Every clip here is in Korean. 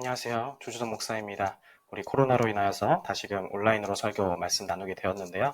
안녕하세요. 조주선 목사입니다. 우리 코로나로 인하여서 다시금 온라인으로 설교 말씀 나누게 되었는데요.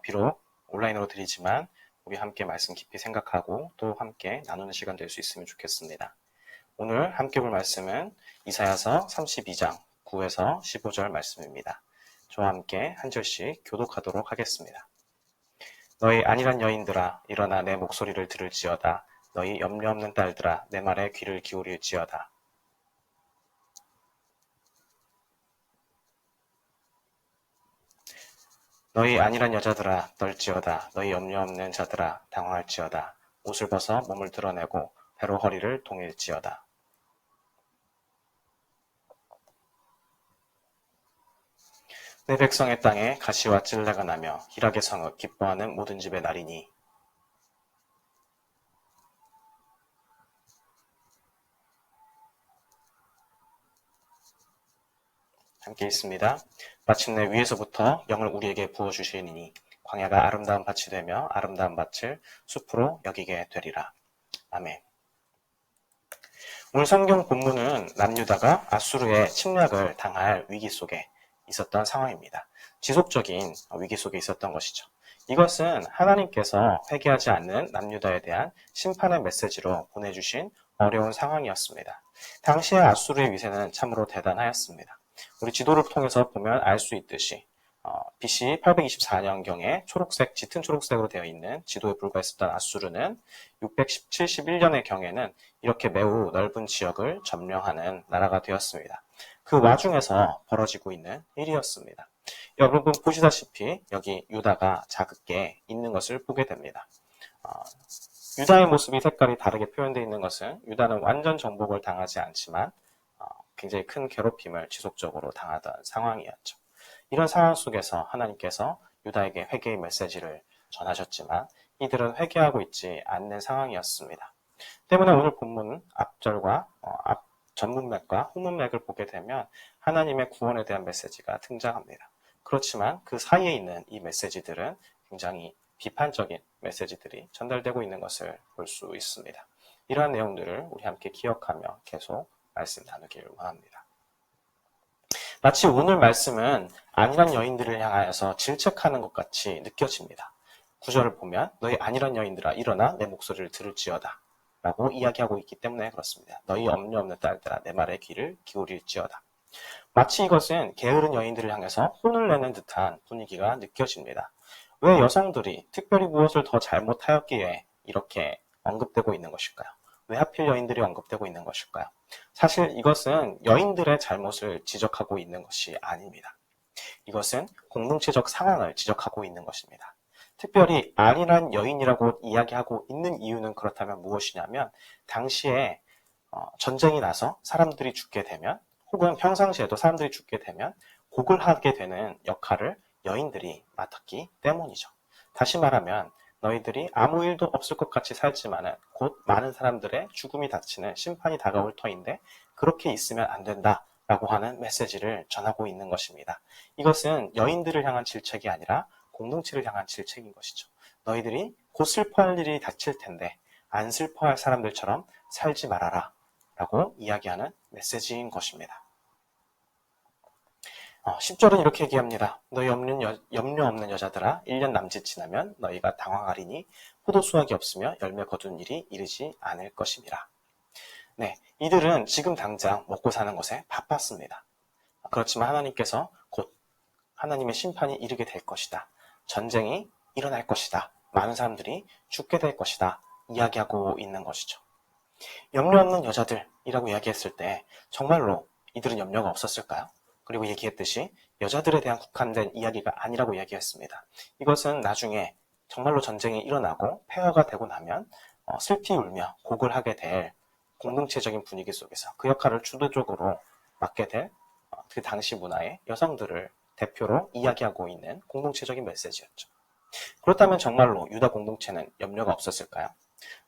비록 온라인으로 드리지만 우리 함께 말씀 깊이 생각하고 또 함께 나누는 시간 될 수 있으면 좋겠습니다. 오늘 함께 볼 말씀은 이사야서 32장 9에서 15절 말씀입니다. 저와 함께 한 절씩 교독하도록 하겠습니다. 너희 안일한 여인들아 일어나 내 목소리를 들을지어다. 너희 염려 없는 딸들아 내 말에 귀를 기울일지어다. 너희 안일한 여자들아 떨지어다. 너희 염려 없는 자들아 당황할지어다. 옷을 벗어 몸을 드러내고 배로 허리를 동일지어다. 내 백성의 땅에 가시와 찔레가 나며 희락의 성읍 기뻐하는 모든 집의 날이니 함께 있습니다. 마침내 위에서부터 영을 우리에게 부어주시니 광야가 아름다운 밭이 되며 아름다운 밭을 숲으로 여기게 되리라. 아멘. 오늘 성경 본문은 남유다가 아수르의 침략을 당할 위기 속에 있었던 상황입니다. 지속적인 위기 속에 있었던 것이죠. 이것은 하나님께서 회개하지 않는 남유다에 대한 심판의 메시지로 보내주신 어려운 상황이었습니다. 당시의 아수르의 위세는 참으로 대단하였습니다. 우리 지도를 통해서 보면 알 수 있듯이 BC 824년경에 초록색, 짙은 초록색으로 되어 있는 지도에 불과했었던 아수르는 671년의 경에는 이렇게 매우 넓은 지역을 점령하는 나라가 되었습니다. 그 와중에서 벌어지고 있는 일이었습니다. 여러분 보시다시피 여기 유다가 자긋게 있는 것을 보게 됩니다. 유다의 모습이 색깔이 다르게 표현되어 있는 것은 유다는 완전 정복을 당하지 않지만 굉장히 큰 괴롭힘을 지속적으로 당하던 상황이었죠. 이런 상황 속에서 하나님께서 유다에게 회개의 메시지를 전하셨지만 이들은 회개하고 있지 않는 상황이었습니다. 때문에 오늘 본문 앞절과 앞 전문맥과 후문맥을 보게 되면 하나님의 구원에 대한 메시지가 등장합니다. 그렇지만 그 사이에 있는 이 메시지들은 굉장히 비판적인 메시지들이 전달되고 있는 것을 볼 수 있습니다. 이러한 내용들을 우리 함께 기억하며 계속 말씀 나누기를 원합니다. 마치 오늘 말씀은 안일한 여인들을 향하여서 질책하는 것 같이 느껴집니다. 9절을 보면 너희 안일한 여인들아 일어나 내 목소리를 들을지어다 라고 이야기하고 있기 때문에 그렇습니다. 너희 염려 없는 딸들아 내 말에 귀를 기울일지어다. 마치 이것은 게으른 여인들을 향해서 혼을 내는 듯한 분위기가 느껴집니다. 왜 여성들이 특별히 무엇을 더 잘못하였기에 이렇게 언급되고 있는 것일까요? 왜 하필 여인들이 언급되고 있는 것일까요? 사실 이것은 여인들의 잘못을 지적하고 있는 것이 아닙니다. 이것은 공동체적 상황을 지적하고 있는 것입니다. 특별히 안일한 여인이라고 이야기하고 있는 이유는 그렇다면 무엇이냐면 당시에 전쟁이 나서 사람들이 죽게 되면 혹은 평상시에도 사람들이 죽게 되면 곡을 하게 되는 역할을 여인들이 맡았기 때문이죠. 다시 말하면 너희들이 아무 일도 없을 것 같이 살지만은 곧 많은 사람들의 죽음이 닥치는 심판이 다가올 터인데 그렇게 있으면 안 된다라고 하는 메시지를 전하고 있는 것입니다. 이것은 여인들을 향한 질책이 아니라 공동체를 향한 질책인 것이죠. 너희들이 곧 슬퍼할 일이 닥칠 텐데 안 슬퍼할 사람들처럼 살지 말아라 라고 이야기하는 메시지인 것입니다. 10절은 이렇게 얘기합니다. 너희 염려 없는 여자들아 1년 남짓 지나면 너희가 당황하리니 포도 수확이 없으며 열매 거둔 일이 이르지 않을 것임이라. 네, 이들은 지금 당장 먹고 사는 것에 바빴습니다. 그렇지만 하나님께서 곧 하나님의 심판이 이르게 될 것이다. 전쟁이 일어날 것이다. 많은 사람들이 죽게 될 것이다. 이야기하고 있는 것이죠. 염려 없는 여자들이라고 이야기했을 때 정말로 이들은 염려가 없었을까요? 그리고 얘기했듯이 여자들에 대한 국한된 이야기가 아니라고 이야기했습니다. 이것은 나중에 정말로 전쟁이 일어나고 폐허가 되고 나면 슬피 울며 곡을 하게 될 공동체적인 분위기 속에서 그 역할을 주도적으로 맡게 될 그 당시 문화의 여성들을 대표로 이야기하고 있는 공동체적인 메시지였죠. 그렇다면 정말로 유다 공동체는 염려가 없었을까요?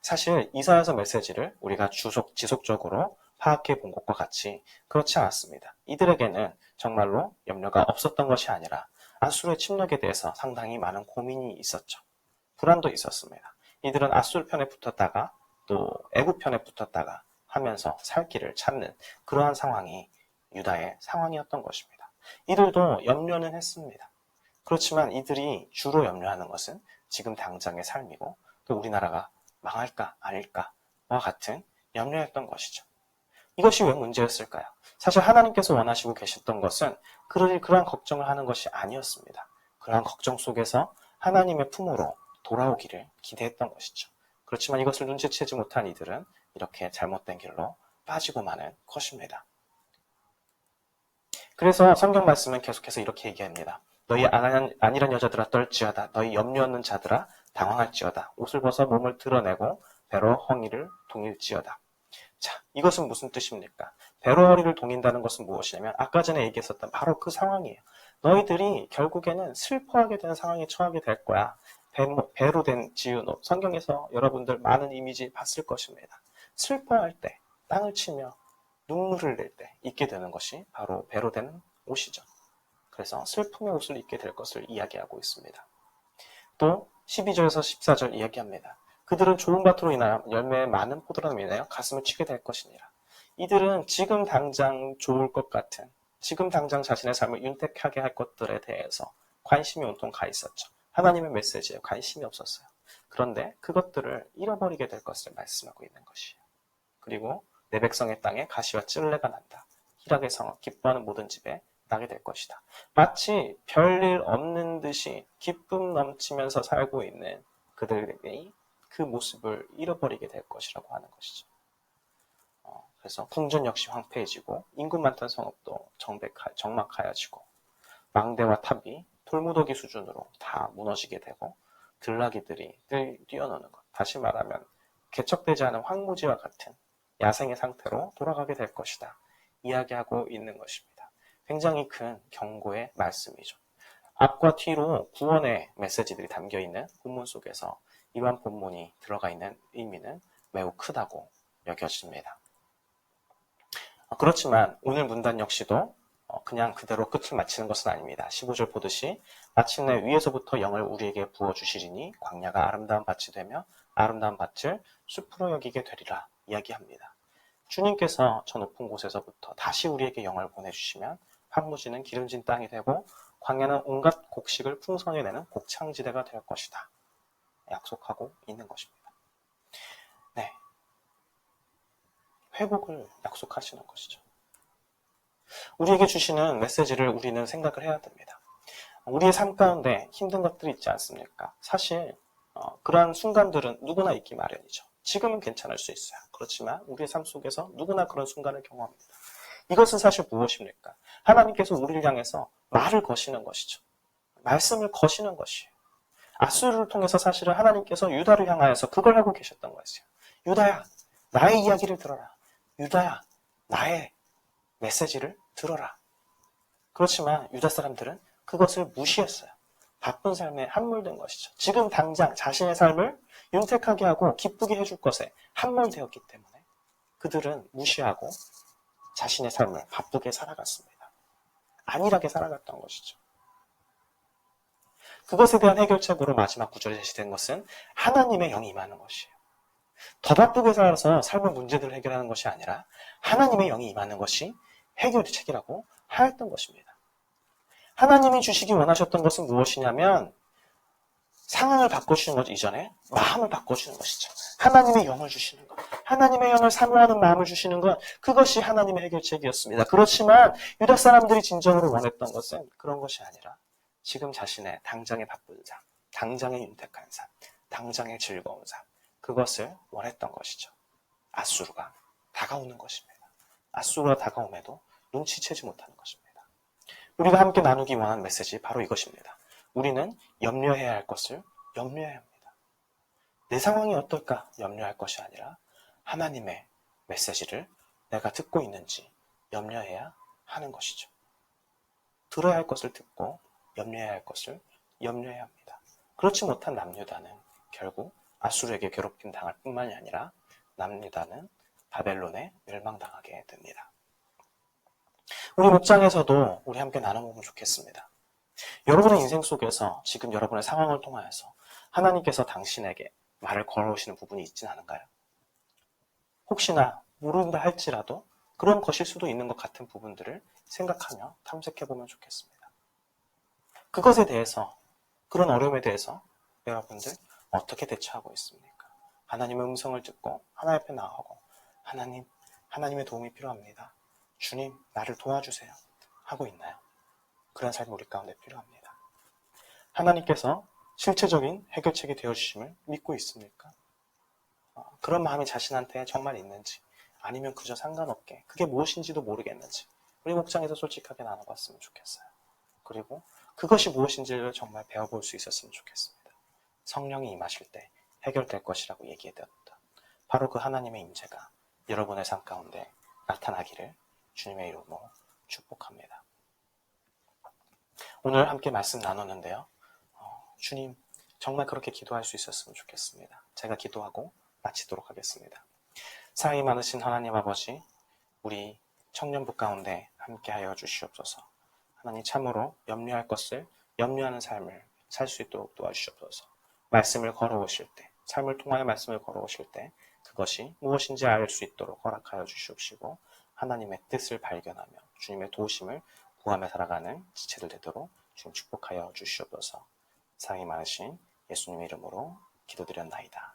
사실 이사야서 메시지를 우리가 지속적으로 파악해 본 것과 같이 그렇지 않았습니다. 이들에게는 정말로 염려가 없었던 것이 아니라 아수르의 침략에 대해서 상당히 많은 고민이 있었죠. 불안도 있었습니다. 이들은 아수르 편에 붙었다가 또 애굽 편에 붙었다가 하면서 살 길을 찾는 그러한 상황이 유다의 상황이었던 것입니다. 이들도 염려는 했습니다. 그렇지만 이들이 주로 염려하는 것은 지금 당장의 삶이고 또 우리나라가 망할까 아닐까와 같은 염려였던 것이죠. 이것이 왜 문제였을까요? 사실 하나님께서 원하시고 계셨던 것은 그러한 걱정을 하는 것이 아니었습니다. 그러한 걱정 속에서 하나님의 품으로 돌아오기를 기대했던 것이죠. 그렇지만 이것을 눈치채지 못한 이들은 이렇게 잘못된 길로 빠지고 마는 것입니다. 그래서 성경 말씀은 계속해서 이렇게 얘기합니다. 너희 안일한 여자들아 떨지어다. 너희 염려 없는 자들아 당황할지어다. 옷을 벗어 몸을 드러내고 배로 허리를 동일지어다. 자, 이것은 무슨 뜻입니까? 배로 허리를 동인다는 것은 무엇이냐면 아까 전에 얘기했었던 바로 그 상황이에요. 너희들이 결국에는 슬퍼하게 되는 상황에 처하게 될 거야. 배로 된 지은 옷. 성경에서 여러분들 많은 이미지 봤을 것입니다. 슬퍼할 때, 땅을 치며 눈물을 낼 때 입게 되는 것이 바로 배로 된 옷이죠. 그래서 슬픔의 옷을 입게 될 것을 이야기하고 있습니다. 또 12절에서 14절 이야기합니다. 그들은 좋은 밭으로 인하여 열매의 많은 포도로 인하여 가슴을 치게 될 것이니라. 이들은 지금 당장 좋을 것 같은, 지금 당장 자신의 삶을 윤택하게 할 것들에 대해서 관심이 온통 가 있었죠. 하나님의 메시지에 관심이 없었어요. 그런데 그것들을 잃어버리게 될 것을 말씀하고 있는 것이에요. 그리고 내 백성의 땅에 가시와 찔레가 난다. 희락의 성어 기뻐하는 모든 집에 나게 될 것이다. 마치 별일 없는 듯이 기쁨 넘치면서 살고 있는 그들이 그 모습을 잃어버리게 될 것이라고 하는 것이죠. 그래서 궁전 역시 황폐해지고 인구 많던 성읍도 정막하여지고 망대와 탑이 돌무더기 수준으로 다 무너지게 되고 들나귀들이 뛰어노는 것, 다시 말하면 개척되지 않은 황무지와 같은 야생의 상태로 돌아가게 될 것이다. 이야기하고 있는 것입니다. 굉장히 큰 경고의 말씀이죠. 앞과 뒤로 구원의 메시지들이 담겨있는 본문 속에서 이러한 본문이 들어가 있는 의미는 매우 크다고 여겨집니다. 그렇지만 오늘 문단 역시도 그냥 그대로 끝을 마치는 것은 아닙니다. 15절 보듯이 마침내 위에서부터 영을 우리에게 부어주시리니 광야가 아름다운 밭이 되며 아름다운 밭을 숲으로 여기게 되리라 이야기합니다. 주님께서 저 높은 곳에서부터 다시 우리에게 영을 보내주시면 황무지는 기름진 땅이 되고 광야는 온갖 곡식을 풍성히 내는 곡창지대가 될 것이다. 약속하고 있는 것입니다. 네, 회복을 약속하시는 것이죠. 우리에게 주시는 메시지를 우리는 생각을 해야 됩니다. 우리의 삶 가운데 힘든 것들이 있지 않습니까? 사실 그러한 순간들은 누구나 있기 마련이죠. 지금은 괜찮을 수 있어요. 그렇지만 우리의 삶 속에서 누구나 그런 순간을 경험합니다. 이것은 사실 무엇입니까? 하나님께서 우리를 향해서 말을 거시는 것이죠. 말씀을 거시는 것이에요. 아수르를 통해서 사실은 하나님께서 유다를 향하여서 그걸 하고 계셨던 거였어요. 유다야, 나의 이야기를 들어라. 유다야, 나의 메시지를 들어라. 그렇지만 유다 사람들은 그것을 무시했어요. 바쁜 삶에 함몰된 것이죠. 지금 당장 자신의 삶을 윤택하게 하고 기쁘게 해줄 것에 함몰되었기 때문에 그들은 무시하고 자신의 삶을 바쁘게 살아갔습니다. 안일하게 살아갔던 것이죠. 그것에 대한 해결책으로 마지막 구절에 제시된 것은 하나님의 영이 임하는 것이에요. 더 바쁘게 살아서 삶의 문제들을 해결하는 것이 아니라 하나님의 영이 임하는 것이 해결책이라고 하였던 것입니다. 하나님이 주시기 원하셨던 것은 무엇이냐면 상황을 바꿔주시는 것 이전에 마음을 바꿔주는 것이죠. 하나님의 영을 주시는 것, 하나님의 영을 사모하는 마음을 주시는 것, 그것이 하나님의 해결책이었습니다. 그렇지만 유다 사람들이 진정으로 원했던 것은 그런 것이 아니라 지금 자신의 당장의 바쁜 삶, 당장의 윤택한 삶, 당장의 즐거운 삶, 그것을 원했던 것이죠. 아수르가 다가오는 것입니다. 아수르가 다가옴에도 눈치채지 못하는 것입니다. 우리가 함께 나누기 원하는 메시지 바로 이것입니다. 우리는 염려해야 할 것을 염려해야 합니다. 내 상황이 어떨까 염려할 것이 아니라 하나님의 메시지를 내가 듣고 있는지 염려해야 하는 것이죠. 들어야 할 것을 듣고 염려해야 할 것을 염려해야 합니다. 그렇지 못한 남유다는 결국 아수르에게 괴롭힘 당할 뿐만이 아니라 남유다는 바벨론에 멸망당하게 됩니다. 우리 목장에서도 우리 함께 나눠보면 좋겠습니다. 여러분의 인생 속에서 지금 여러분의 상황을 통하여서 하나님께서 당신에게 말을 걸어오시는 부분이 있진 않은가요? 혹시나 모른다 할지라도 그런 것일 수도 있는 것 같은 부분들을 생각하며 탐색해보면 좋겠습니다. 그것에 대해서, 그런 어려움에 대해서 여러분들 어떻게 대처하고 있습니까? 하나님의 음성을 듣고 하나님 앞에 나아가고 하나님의 도움이 필요합니다. 주님, 나를 도와주세요. 하고 있나요? 그런 삶이 우리 가운데 필요합니다. 하나님께서 실체적인 해결책이 되어주심을 믿고 있습니까? 그런 마음이 자신한테 정말 있는지, 아니면 그저 상관없게 그게 무엇인지도 모르겠는지 우리 목장에서 솔직하게 나눠봤으면 좋겠어요. 그리고 그것이 무엇인지를 정말 배워볼 수 있었으면 좋겠습니다. 성령이 임하실 때 해결될 것이라고 얘기해드렸다. 바로 그 하나님의 임재가 여러분의 삶 가운데 나타나기를 주님의 이름으로 축복합니다. 오늘 함께 말씀 나눴는데요. 주님, 정말 그렇게 기도할 수 있었으면 좋겠습니다. 제가 기도하고 마치도록 하겠습니다. 사랑이 많으신 하나님 아버지, 우리 청년부 가운데 함께하여 주시옵소서. 하나님, 참으로 염려할 것을 염려하는 삶을 살 수 있도록 도와주시옵소서. 말씀을 걸어오실 때, 삶을 통하여 말씀을 걸어오실 때 그것이 무엇인지 알 수 있도록 허락하여 주시옵시고, 하나님의 뜻을 발견하며 주님의 도우심을 구하며 살아가는 지체들 되도록 주님 축복하여 주시옵소서. 사랑이 많으신 예수님의 이름으로 기도드렸나이다.